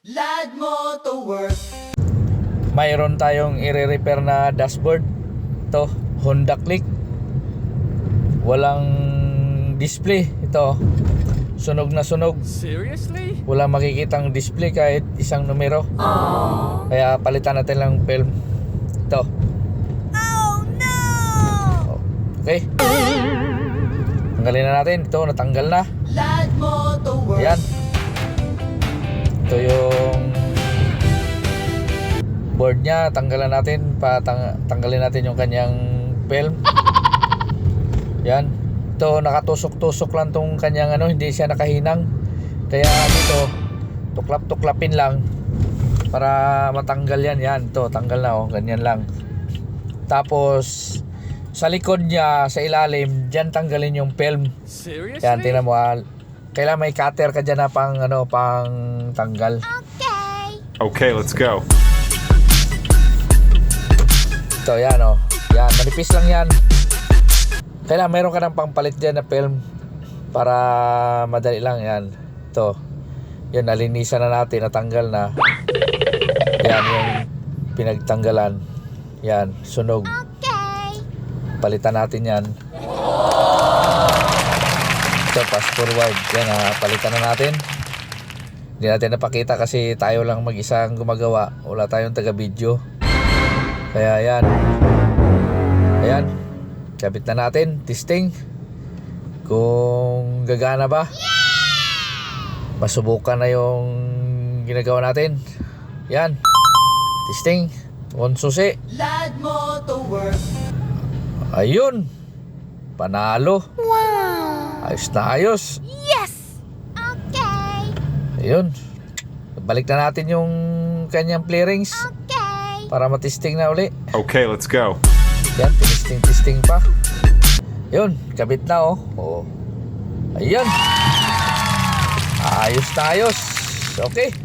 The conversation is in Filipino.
Lad Motorworks. Mayroon tayong i-repair na dashboard. Ito, Honda Click. Walang display. Ito, sunog na sunog. Seriously? Walang makikitang display kahit isang numero. Kaya palitan natin lang film. Ito. Oh no! Okay. Tanggalin na natin. Ito, natanggal na. Lad Motorworks. Ayan. Ito yung board niya. Tanggalan natin. Tanggalin natin yung kanyang film. Yan. Ito, nakatusok-tusok lang tong kanyang hindi siya nakahinang. Kaya dito, tuklap-tuklapin lang para matanggal yan. Yan, ito, tanggal na ganyan lang. Tapos sa likod niya, sa ilalim, diyan tanggalin yung film. Seriously? Yan, tingnan mo. Kailangan may cutter ka dyan na pang tanggal. Okay. Okay, let's go. Ito, yan Yan, manipis lang yan. Kailangan mayroon ka ng pangpalit dyan na film para madali lang. Yan, ito. Yan, nalinisan na natin, natanggal na. Yan, yung pinagtanggalan. Yan, sunog. Okay. Palitan natin yan. Ito, fast forward. Yan, palitan na natin. Hindi natin napakita kasi tayo lang mag-isang gumagawa. Wala tayong taga-video. Kaya yan. Ayan. Kabit na natin. Testing. Kung gagana ba. Masubukan na yung ginagawa natin. Yan. Testing. On susi. Lad Motorworks. Ayun. Panalo. Wow. Ayos na ayos. Yes. Okay. Ayun. Balik na natin yung kanyang play rings Okay. para matesting na uli. Okay, let's go. Yan, testing pa. Yun, kabit na Oh. Ayun. Ayos na ayos. Okay.